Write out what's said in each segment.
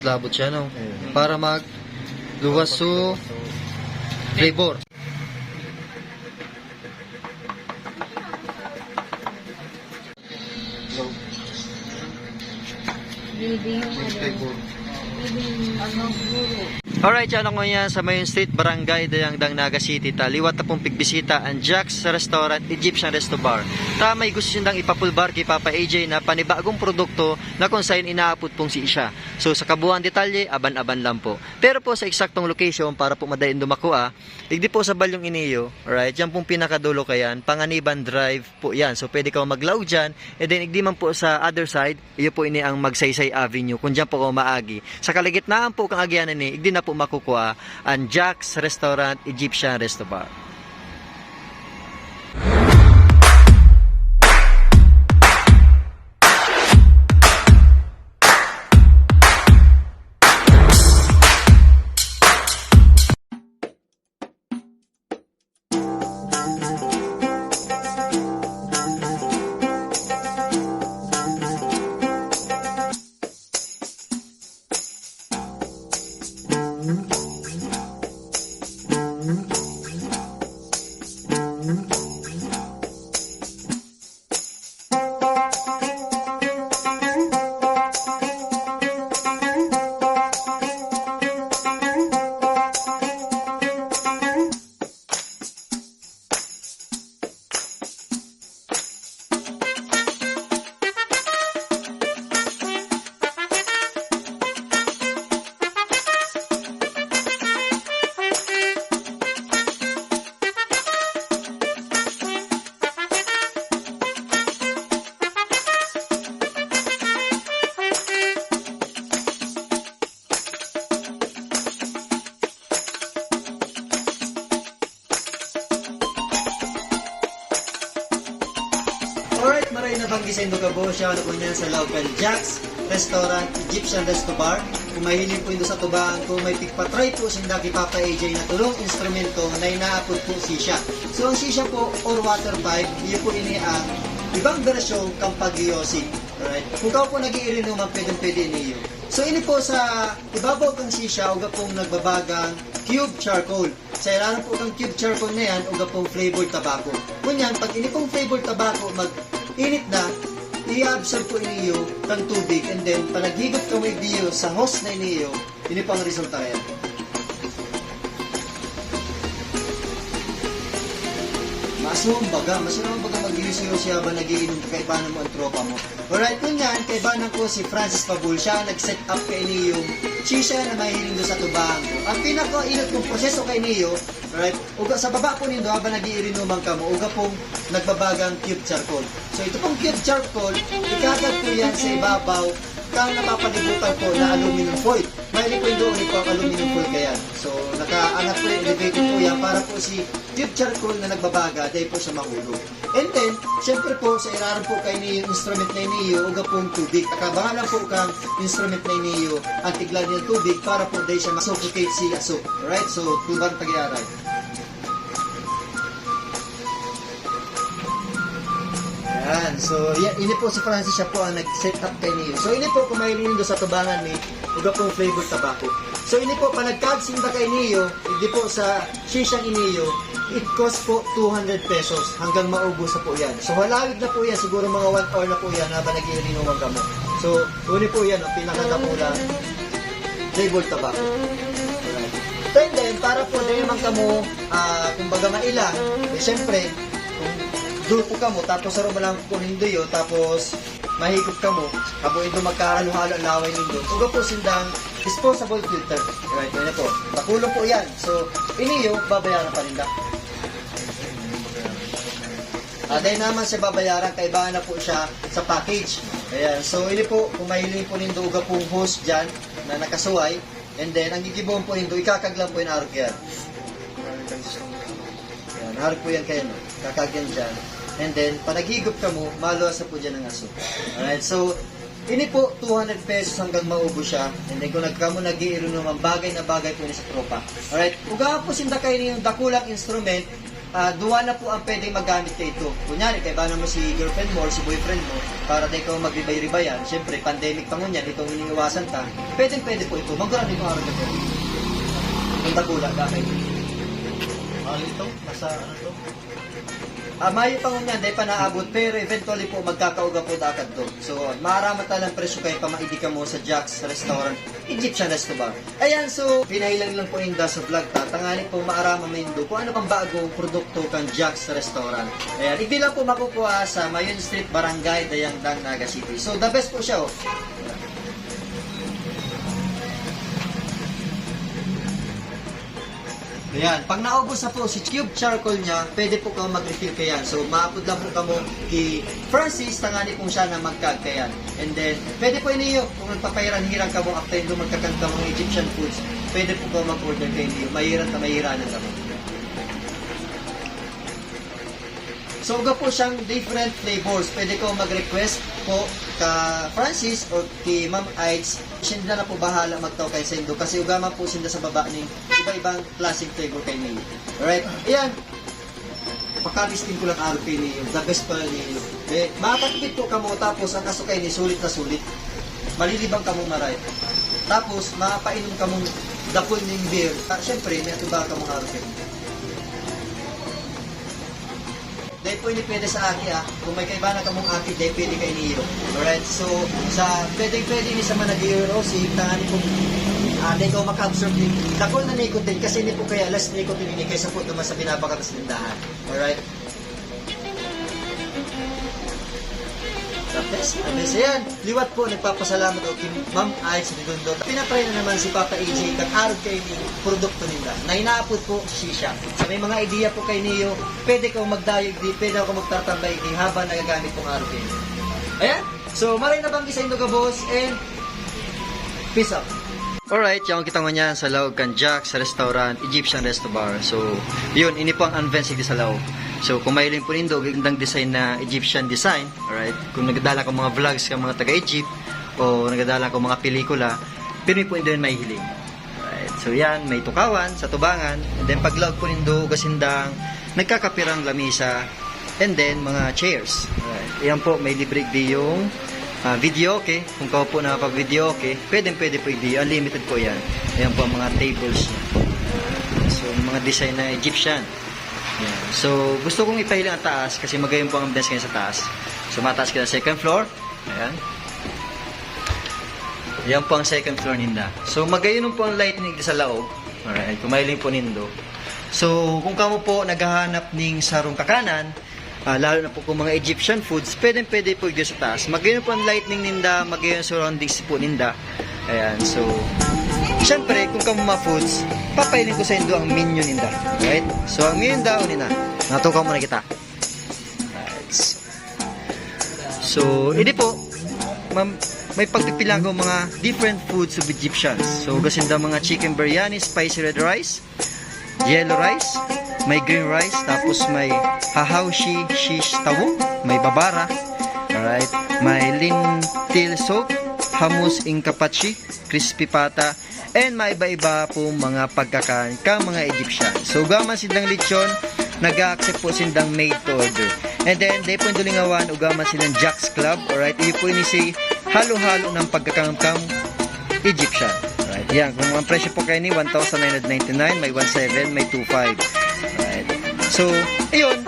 Labot siya, no? Para mag luwas so flavor. Alright, yan ako yan sa Mayon Street, Barangay Dayangdang, Naga City. Liwat na pong pigbisita ang Jack's Restaurant, Egyptian Resto Bar. May gusto siyang ipapulbar kay Papa AJ na panibagong produkto na kung saan inaapot pong si Isha. So sa kabuuan detalye, aban-aban lang po. Pero po sa eksaktong location, para po madaling dumakua, igdi po sa Balyong Iniyo, alright, yan pong pinakadulo kayan, Panganiban Drive po yan. So pwede ka maglaw dyan, and then igdi man po sa other side, iyo po ini ang Magsaysay Avenue, kung dyan po ako maagi. Sa kaligitnaan po kang agyanan ni, igdi na po makukuha ang Jack's Restaurant, Egyptian Resto Bar. Alright, maray na bang gisendo ka po siya ano po niyan sa local Jack's Restaurant, Egyptian Resto Bar. Kung mahiling po ito sa tubaan, kung may pikpatry po sinda kay Papa AJ na tulong instrumento na inaapod po sisya. So ang sisya po or water pipe, iyo po ini ang ibang bersyon Campagyosi. Alright, kung ka po nag-iirinuman, pwede niyo. So ini po sa ibabaw kang sisya, uga pong nagbabagang cube charcoal. Sa ilalim po kang cube charcoal na yan, uga pong flavored tobacco. Kunyan, pag ini pong flavored tobacco, mag-init na, i-absorb po iniyo kang tubig, and then panaghigop ka mo iniyo sa hose na iniyo, ini po ang resulta yan. Masumang baga mag-iusiyo siya ba nag-iinom kay paano mo ang tropa mo. Alright, kunyan, kay banan ko si Francis Pabul, siya nag-set up kay iniyo shisha na mahiling do sa tubang ko. Ang pinaka-inot kong proseso kay niyo, right, uga sa baba po nindo habang nag-iirinuman ka mo, uga pong nagbabagang cube charcoal. So ito pong cube charcoal, ikagad po yan sa ibabaw kang napapalibutan po na aluminum foil. May po doon po ang aluminum foil kaya. So nakaangat po yung elevated po yan para po si cube charcoal na nagbabaga, dahil po siya mahulog. And then, syempre po, sa iraran po kay niyo yung instrument na niyo, uga pong tubig. Nakabahalan po kang instrument na niyo, ang tiglan niyo tubig para po dahil siya masuffocate si aso. Alright? So, tubang pag-iaray. Yan. So, ini po si Francis, siya po ang nag-set up kay niyo. So, ini po, kung mahiling do sa tubangan ni, uga pong flavored tobacco. So, ini po, panagkagsinda kay niyo, hindi po sa shisang iniyo, it cost po 200 pesos hanggang maubos na po yan. So, halawig na po yan. Siguro mga 1 hour na po yan habang nag-iinuman ka mo. So, uli po yan, ang pinakatapulang flavored tobacco. Alright. And then, para po din naman ka mo, kumbaga mailang, siyempre, kung dulo po ka mo, tapos saro mo lang po nindo yun, tapos mahigop ka mo, kabo ito magkahalo-halo ang laway nindo. Uga po sindang disposable filter. Right, yun na po. Nakulong po yan. So, iniyo, babayaran pa rin na. Dahil naman siya babayaran, kaibahan na po siya sa package. Ayan. So, ini po, kung mahiling po nindo, uga pong hose dyan na nakasuway. And then, ang gigibuhan po nindo, ikakaglang po yung arog yan. Ayan, arog po yan kayo, no? Kakagyan dyan. And then, panaghigop ka mo, maluwas na po dyan ang aso. Alright, so, ini po, 200 pesos hanggang maubo siya. And then, kung nagkamo nag-iiro naman, bagay na bagay po niya sa tropa. Alright, kung po sinda kayo yung dakulang instrument, duwa na po ang pwedeng magamit kay ito. Kunyari, kay ba naman si girlfriend mo or si boyfriend mo, para na ikaw magribay-ribayan, siyempre, pandemic pa ngun yan, itong iniiwasan ta, pwede po ito. Magurang ito araw na ito. Ang dagula, dahil. Mahal ito? Nasa ano to? Mayo pa ngun yan, dahil pa naabot, pero eventually po, magkakauga po dakad to. So, maaramat talang presyo kayo pamaidi ka mo sa Jack's Restaurant, Egyptian Resto Bar. Ayan, so, pinahilang lang po yung sa vlog ta. Tangali po, maarama mo yung kung ano pang bagong produkto kang Jack's Restaurant. Ayan, hindi lang po makukuha sa Mayon Street, Barangay, Dayangdang, Naga City. So, the best po siya, oh. Ayan, pag naubos na po si cube charcoal niya, pwede po kayo mag-refill kayan. So, maapod lang po kamo kay Francis, tangani po siya na magkag kayan. And then, pwede po iniyo, kung nagpapairan-hirang kamo after yung magkakag ka mga Egyptian foods, pwede po kayo mag-order kay iniyo. Mahiran na mahiranan kamo. So, uga po siyang different flavors. Pwede ko mag-request po ka Francis o kay Ma'am Aids. Sinda na po bahala magtaw kay Sendo kasi uga man po sinda sa baba ni iba-ibang klaseng flavor kay niyo. Alright? Ayan. Pagka-listing ko lang RP niyo. The best pala niyo. Eh, makakakit po kamo tapos ang kasukay ni sulit na sulit. Malilibang kamo maray. Tapos, mapainom kamo dapol ng beer. Siyempre, may atuba kamo RP. Dahil po hindi pwede sa aki kung may kaibahan ka mong aki, dahil pwede kay niyo. Alright, so pwede ni sa managiro, si tangani po, dahil ko maka-absorb ni dakol na nicotine kasi hindi po kaya less nicotine ini kaysa po naman sa binabakatas tindahan. Alright. Tapos, ayan, liwat po, nagpapasalamat ako kay Ma'am Aids ni Dondo. Pinatry na naman si Papa AJ kag arod kay ni produkto nila. Na inaapod po si Shisha. Sa may mga ideya po kay niyo, pwede ko magdayog di, pwede ako magtatambay di habang nagagamit pong arod kay niyo. Ayan, so maray na bang isa ka boss and peace out. Alright, yung kita mo niya sa loob kan Jack's Restaurant, Egyptian Resto Bar. So, yun, ini po ang advanced sa loob. So, kung mahiling po nindo, gandang design na Egyptian design, alright, kung nagadala ko mga vlogs ka mga taga-Egypt, o nagadala ko mga pelikula, pero po hindi rin mahihiling. Alright, so yan, may tukawan sa tubangan, and then pag loob po nindo, gasindang, nagkakapirang lamisa, and then mga chairs. Alright, yan po, may libre di yung video, okay? Kung kao po nakapag-video, okay? Pwede po i-video. Unlimited po yan. Ayan po ang mga tables niya. So, mga design na Egyptian. Ayan. So, gusto kong ipahilang ang taas kasi magayon po ang ambience kayo sa taas. So, mataas ka na second floor. Ayan. Ayan po ang second floor ninda. So, magayon po ang lighting sa loob. Alright. Kumahiling po nindo. So, kung kamo po naghahanap ng sarong kakanan, lalo na po kung mga Egyptian foods, pwede po yung sa taas. Magayon po ang lightning ninda, magayon surroundings po ninda. Ayan, so, syempre, kung kamo mga foods, papailin ko sa indo ang menu ninda. Right? So, ang menu ninda, unin na. Natukaw muna kita. Right. So, hindi po, may pagpipilang ko mga different foods of Egyptians. So, gasinda mga chicken biryani, spicy red rice, yellow rice, may green rice, tapos may hahawshi shish tawo, may babara, alright, may lentil soup, hummus inkapachi, crispy pata, and may iba-iba po mga pagkakain ka mga Egyptian. So, gaman silang lechon, nag-accept po silang made to order. And then, day po yung dulingawan, ugaman silang Jack's Club, alright, iyo po ini si halo-halo ng pagkakangkang Egyptian. Alright, yan, kung ang presyo po kayo ni 1,999, may 1,700, may 2,500. Alright. So, ayun,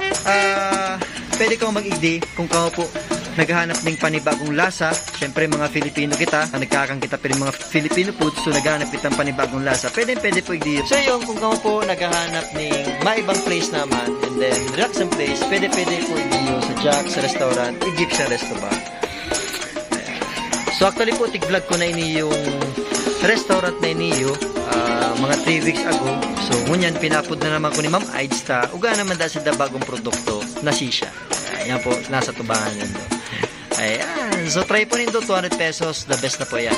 pwede kang mag-igdi kung kao po naghahanap ng panibagong lasa. Siyempre, mga Filipino kita, nagkakang kita pero mga Filipino foods, so naghahanap kita ng panibagong lasa. Pwede po igdi. So, yun, kung kao po naghahanap ng maibang place naman, and then relaxing place, pwede po igdi sa Jack's Restaurant, Egyptian Resto Bar. Ayan. So, actually po, tig-vlog ko na ini yung restaurant na iniyo mga 3 weeks ago. So, ngunyan, pinapod na naman ko ni Ma'am Aids ta. Uga naman dahil sa bagong produkto na Shisha. Ayan po, nasa tubangan nito. Ayan. So, try po nito, 200 pesos. The best na po yan.